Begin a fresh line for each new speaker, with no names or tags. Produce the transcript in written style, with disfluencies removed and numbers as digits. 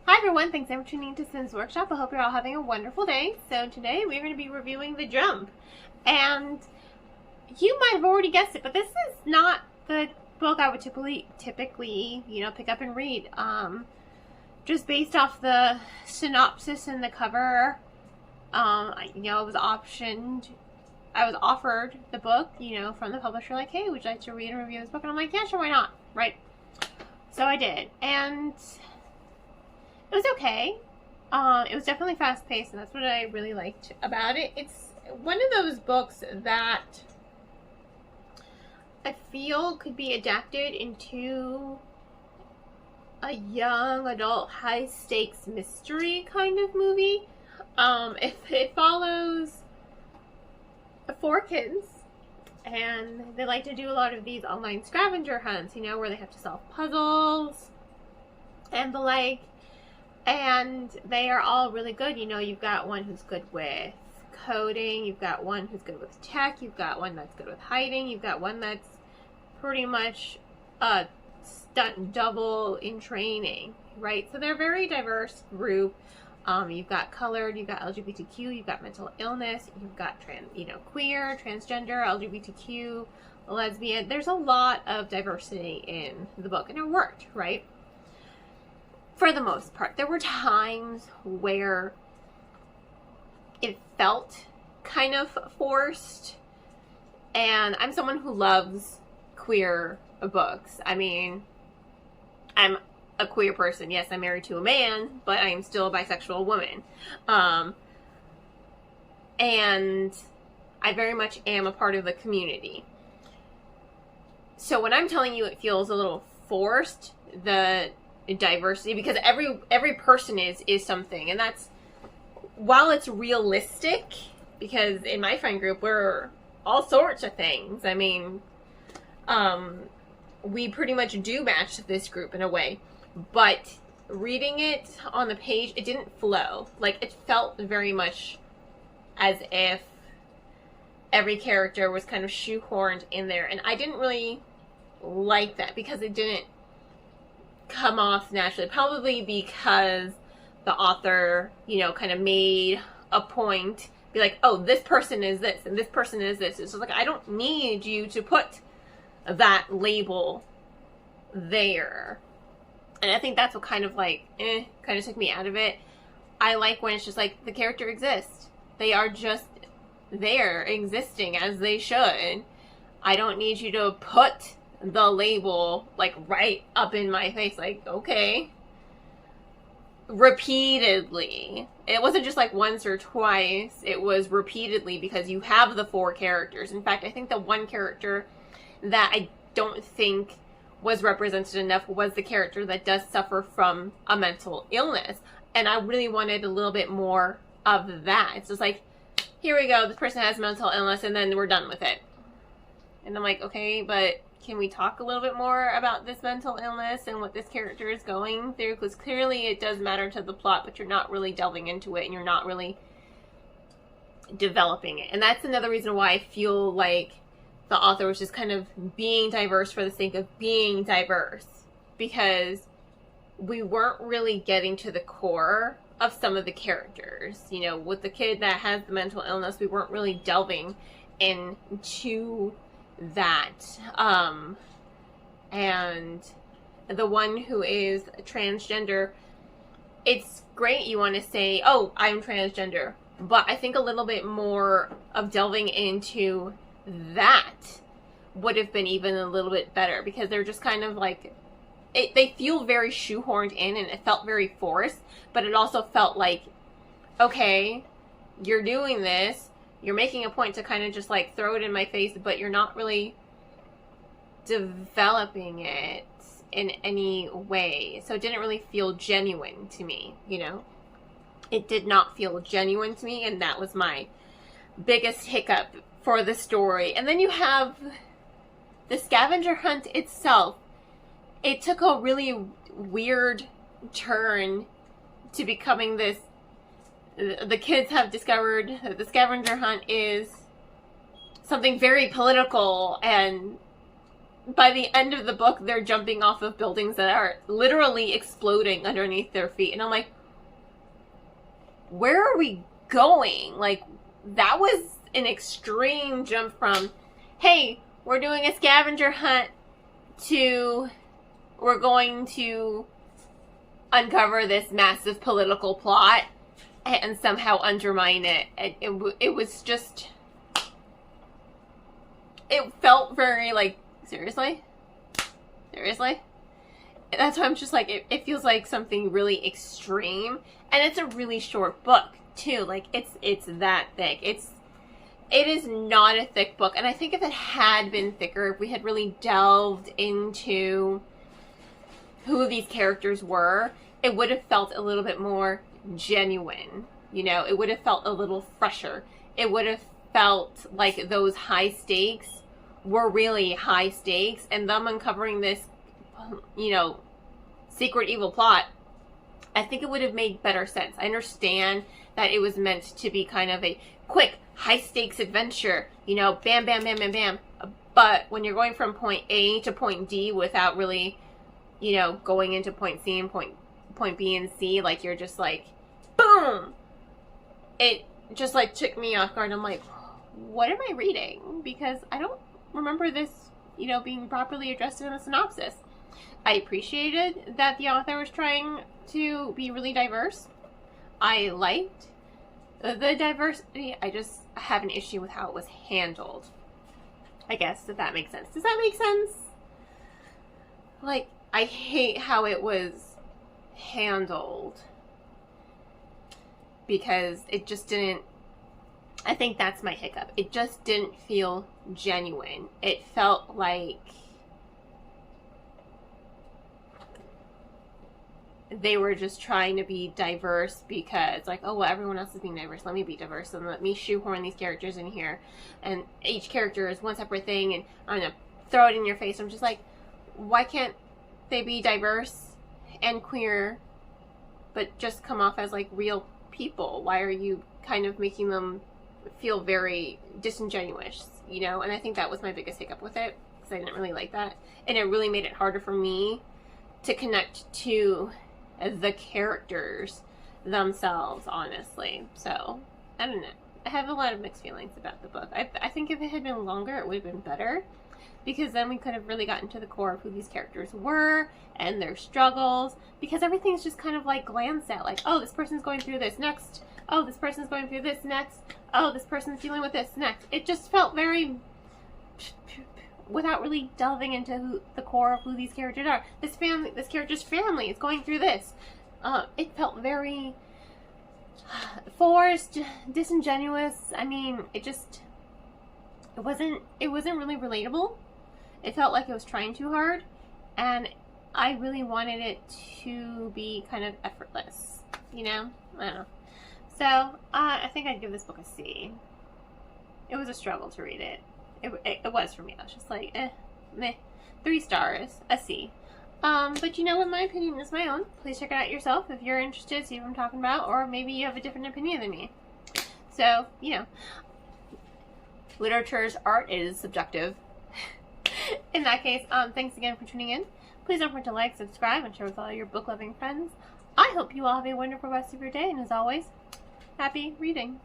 Hi everyone, thanks for tuning in to Sin's Workshop. I hope you're all having a wonderful day. So today we're going to be reviewing The Jump. And you might have already guessed it, but this is not the book I would typically, pick up and read. Just based off the synopsis and the cover, I was offered the book, from the publisher, like, hey, would you like to read and review this book? And I'm like, yeah, sure, why not? Right. So I did. And it was okay. It was definitely fast-paced, and that's what I really liked about it. It's one of those books that I feel could be adapted into a young adult high-stakes mystery kind of movie. If it follows 4 kids, and they like to do a lot of these online scavenger hunts, where they have to solve puzzles and the like. And they are all really good. You've got one who's good with coding. You've got one who's good with tech. You've got one that's good with hiding. You've got one that's pretty much a stunt double in training, right? So they're a very diverse group. You've got colored, you've got LGBTQ, you've got mental illness, you've got queer, transgender, LGBTQ, lesbian. There's a lot of diversity in the book, and it worked, right? For the most part. There were times where it felt kind of forced, and I'm someone who loves queer books. I mean, I'm a queer person. Yes, I'm married to a man, but I am still a bisexual woman. And I very much am a part of the community. So when I'm telling you it feels a little forced, the diversity, because every person is something, and that's, while it's realistic, because in my friend group we're all sorts of things. I mean, we pretty much do match this group in a way, but reading it on the page, it didn't flow. Like, it felt very much as if every character was kind of shoehorned in there, and I didn't really like that because it didn't come off naturally, probably because the author, kind of made a point, be like, oh, this person is this, and this person is this. It's just like, I don't need you to put that label there. And I think that's what kind of kind of took me out of it. I like when it's just like, the character exists. They are just there, existing as they should. I don't need you to put the label right up in my face, okay, repeatedly. It wasn't just once or twice, it was repeatedly, because you have the 4 characters. In fact, I think the one character that I don't think was represented enough was the character that does suffer from a mental illness, and I really wanted a little bit more of that. It's just like, here we go, this person has mental illness, and then we're done with it. And I'm like, okay, but can we talk a little bit more about this mental illness and what this character is going through? Because clearly it does matter to the plot, but you're not really delving into it, and you're not really developing it. And that's another reason why I feel like the author was just kind of being diverse for the sake of being diverse, because we weren't really getting to the core of some of the characters. With the kid that has the mental illness, we weren't really delving into that. And the one who is transgender, it's great you want to say, oh, I'm transgender, but I think a little bit more of delving into that would have been even a little bit better, because they're just kind of they feel very shoehorned in, and it felt very forced, but it also felt like, okay, you're doing this, you're making a point to kind of just throw it in my face, but you're not really developing it in any way. So it didn't really feel genuine to me, It did not feel genuine to me, and that was my biggest hiccup for the story. And then you have the scavenger hunt itself. It took a really weird turn to becoming this. The kids have discovered that the scavenger hunt is something very political and by the end of the book, they're jumping off of buildings that are literally exploding underneath their feet. And I'm like, where are we going? Like, that was an extreme jump from, hey, we're doing a scavenger hunt, to we're going to uncover this massive political plot and somehow undermine it. It was just, it felt very like, seriously? That's why I'm just like, it feels like something really extreme. And it's a really short book, too. Like, it's that thick. It is not a thick book. And I think if it had been thicker, if we had really delved into who these characters were, it would have felt a little bit more genuine. You know, it would have felt a little fresher. It would have felt like those high stakes were really high stakes, and them uncovering this, you know, secret evil plot, I think it would have made better sense. I understand that it was meant to be kind of a quick, high stakes adventure, you know, bam, bam, bam, bam, bam. But when you're going from point A to point D without really, you know, going into point C and point B and C, like, you're just like, boom! It just, like, took me off guard. I'm like, what am I reading? Because I don't remember this, you know, being properly addressed in a synopsis. I appreciated that the author was trying to be really diverse. I liked the diversity. I just have an issue with how it was handled. I guess, if that makes sense. Does that make sense? Like, I hate how it was handled, because it just didn't, I think that's my hiccup. It just didn't feel genuine. It felt like they were just trying to be diverse because, like, oh, well, everyone else is being diverse. Let me be diverse, and let me shoehorn these characters in here. And each character is one separate thing, and I'm going to throw it in your face. I'm just like, why can't they be diverse and queer, but just come off as, like, real people? Why are you kind of making them feel very disingenuous, you know? And I think that was my biggest hiccup with it, because I didn't really like that. And it really made it harder for me to connect to the characters themselves, honestly. So, I don't know. I have a lot of mixed feelings about the book. I think if it had been longer, it would have been better, because then we could have really gotten to the core of who these characters were and their struggles, because everything's just kind of like glanced at, like, oh, this person's going through this next. Oh, this person's going through this next. Oh, this person's dealing with this next. It just felt very, without really delving into the core of who these characters are. This character's family is going through this. It felt very forced, disingenuous. I mean, it wasn't really relatable. It felt like it was trying too hard, and I really wanted it to be kind of effortless, you know? I don't know. So, I think I'd give this book a C. It was a struggle to read it. It was for me. I was just like, meh. 3 stars, a C. But you know what? My opinion is my own. Please check it out yourself if you're interested, see what I'm talking about, or maybe you have a different opinion than me. So, you know, literature's art is subjective. In that case, thanks again for tuning in. Please don't forget to like, subscribe, and share with all your book-loving friends. I hope you all have a wonderful rest of your day, and as always, happy reading.